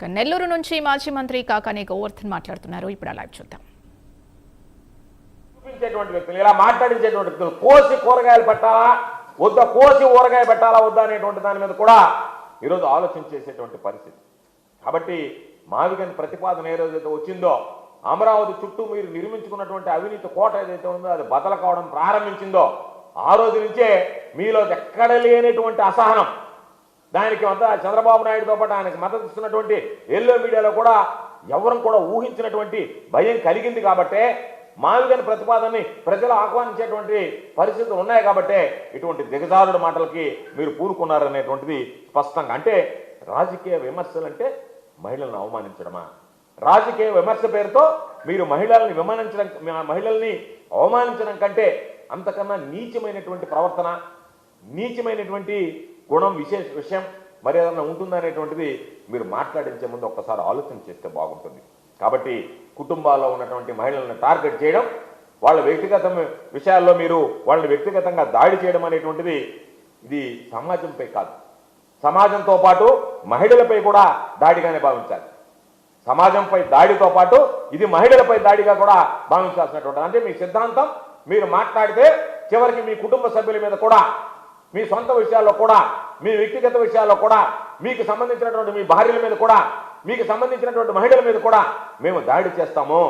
నెల్లూరు నుంచి మాజీ మంత్రి కాకాని గోవర్ధన్ మాట్లాడుతున్నారు. ఇప్పుడు లైవ్ చూద్దాం. చూపించేటువంటి వ్యక్తులు, ఇలా మాట్లాడించేటువంటి వ్యక్తులు కోసి కూరగాయలు పెట్టాలా వద్దా, కోసి ఊరగాయ పెట్టాలా వద్దా అనేటువంటి దాని మీద కూడా ఈరోజు ఆలోచించేసేటువంటి పరిస్థితి. కాబట్టి మావిగన్ ప్రతిపాదన ఏ రోజైతే వచ్చిందో, అమరావతి చుట్టూ మీరు నిర్మించుకున్నటువంటి అవినీతి కోట ఏదైతే ఉందో అది బదలు కావడం ప్రారంభించిందో, ఆ రోజు నుంచే మీలో ఎక్కడ లేనటువంటి అసహనం, దానికి అంతా చంద్రబాబు నాయుడుతో పాటు ఆయనకు మద్దతు ఇస్తున్నటువంటి ఎల్లో మీడియాలో కూడా ఎవరు కూడా ఊహించినటువంటి భయం కలిగింది. కాబట్టే మావిగన్ ప్రతిపాదనని ప్రజలు ఆహ్వానించేటువంటి పరిస్థితులు ఉన్నాయి. కాబట్టే ఇటువంటి దిగజారుడు మాటలకి మీరు పూనుకున్నారనేటువంటిది స్పష్టంగా. అంటే రాజకీయ విమర్శలు అంటే మహిళలను అవమానించడమా? రాజకీయ విమర్శ పేరుతో మీరు మహిళల్ని అవమానించడం కంటే అంతకన్నా నీచమైనటువంటి ప్రవర్తన, నీచమైనటువంటి గుణం, విషయం మరి ఏదన్నా ఉంటుందనేటువంటిది మీరు మాట్లాడించే ముందు ఒక్కసారి ఆలోచన చేస్తే బాగుంటుంది. కాబట్టి కుటుంబాల్లో ఉన్నటువంటి మహిళలను టార్గెట్ చేయడం, వాళ్ళ వ్యక్తిగత విషయాల్లో మీరు వాళ్ళని వ్యక్తిగతంగా దాడి చేయడం అనేటువంటిది ఇది సమాజంపై కాదు, సమాజంతో పాటు మహిళలపై కూడా దాడిగానే భావించాలి. సమాజంపై దాడితో పాటు ఇది మహిళలపై దాడిగా కూడా భావించాల్సినటువంటి, అంటే మీ సిద్ధాంతం మీరు మాట్లాడితే చివరికి మీ కుటుంబ సభ్యుల మీద కూడా, మీ సొంత విషయాల్లో కూడా, మీ వ్యక్తిగత విషయాల్లో కూడా, మీకు సంబంధించినటువంటి మీ భార్యల మీద కూడా, మీకు సంబంధించినటువంటి మహిళల మీద కూడా మేము దాడి చేస్తాము,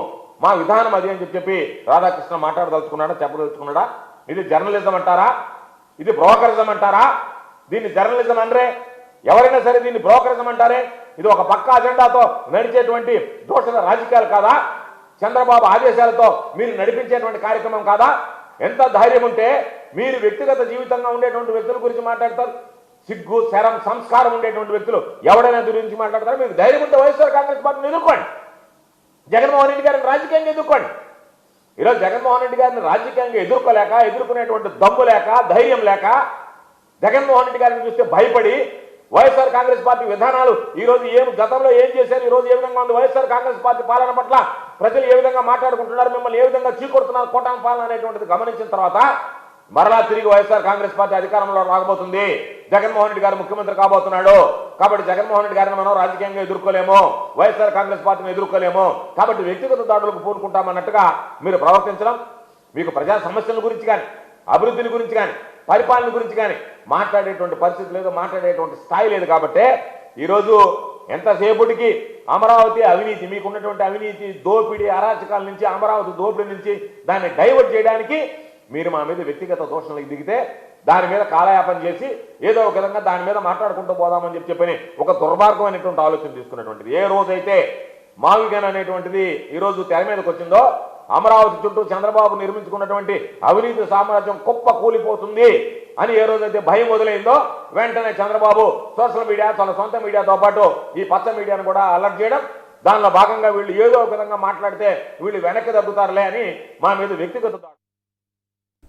మా విధానం అది అని చెప్పి రాధాకృష్ణ మాట్లాడదలుచుకున్నాడా, చెప్పదలుచుకున్నాడా? ఇది జర్నలిజం అంటారా? ఇది బ్రోకరిజం అంటారా? దీన్ని జర్నలిజం అనరే, ఎవరైనా సరే దీన్ని బ్రోకరిజం అంటారే. ఇది ఒక పక్క అజెండాతో నడిచేటువంటి దోషణ రాజకీయాలు కాదా? చంద్రబాబు ఆదేశాలతో మీరు నడిపించేటువంటి కార్యక్రమం కాదా? ఎంత ధైర్యం ఉంటే మీరు వ్యక్తిగత జీవితంగా ఉండేటువంటి వ్యక్తుల గురించి మాట్లాడతారు? సిగ్గు, శరం, సంస్కారం ఉండేటువంటి వ్యక్తులు ఎవడైనా గురించి మాట్లాడతారు? మీకు ధైర్యం ఉంటే వైఎస్ఆర్ కాంగ్రెస్ పార్టీని ఎదుర్కోండి, జగన్మోహన్ రెడ్డి గారిని రాజకీయంగా ఎదుర్కోండి. ఈరోజు జగన్మోహన్ రెడ్డి గారిని రాజకీయంగా ఎదుర్కొనేటువంటి దమ్ము లేక, ధైర్యం లేక, జగన్మోహన్ రెడ్డి గారిని చూస్తే భయపడి వైఎస్ఆర్ కాంగ్రెస్ పార్టీ విధానాలు ఈరోజు గతంలో ఏం చేశారు, ఈరోజు ఏ విధంగా ఉంది వైఎస్ఆర్ కాంగ్రెస్ పార్టీ పాలన పట్ల ప్రజలు ఏ విధంగా మాట్లాడుకుంటున్నారు, మిమ్మల్ని ఏ విధంగా చీకొడుతున్నారు కోటాన్ పాలన అనేటువంటిది గమనించిన తర్వాత మరలా తిరిగి వైఎస్ఆర్ కాంగ్రెస్ పార్టీ అధికారంలో రాకపోతుంది, జగన్మోహన్ రెడ్డి గారు ముఖ్యమంత్రి కాబోతున్నాడు. కాబట్టి జగన్మోహన్ రెడ్డి గారిని మనం రాజకీయంగా ఎదుర్కోలేము, వైఎస్ఆర్ కాంగ్రెస్ పార్టీని ఎదుర్కోలేము, కాబట్టి వ్యక్తిగత దాడులకు పూనుకుంటామన్నట్టుగా మీరు ప్రవర్తించడం, మీకు ప్రజా సమస్యల గురించి కానీ, అభివృద్ధిని గురించి కానీ, పరిపాలన గురించి కానీ మాట్లాడేటువంటి పరిస్థితి లేదు, మాట్లాడేటువంటి స్థాయి లేదు. కాబట్టి ఈరోజు ఎంతసేపటికి అమరావతి అవినీతి, మీకున్నటువంటి అవినీతి, దోపిడీ, అరాచకాల నుంచి, అమరావతి దోపిడీ నుంచి దాన్ని డైవర్ట్ చేయడానికి మీరు మా మీద వ్యక్తిగత దోషణలకు దిగితే దాని మీద కాలయాపన చేసి ఏదో ఒక విధంగా దాని మీద మాట్లాడుకుంటూ పోదామని చెప్పని ఒక దుర్మార్గమైనటువంటి ఆలోచన తీసుకున్నటువంటిది. ఏ రోజైతే మావిగన్ అనేటువంటిది ఈరోజు తెర మీదకి వచ్చిందో, అమరావతి చుట్టూ చంద్రబాబు నిర్మించుకున్నటువంటి అవినీతి సామ్రాజ్యం కుప్ప కూలిపోతుంది అని ఏ రోజైతే భయం మొదలైందో, వెంటనే చంద్రబాబు సోషల్ మీడియా, తన సొంత మీడియాతో పాటు ఈ పచ్చ మీడియాను కూడా అలర్ట్ చేయడం, దానిలో భాగంగా వీళ్ళు ఏదో ఒక విధంగా మాట్లాడితే వీళ్ళు వెనక్కి తగ్గుతారులే అని మా మీద వ్యక్తిగత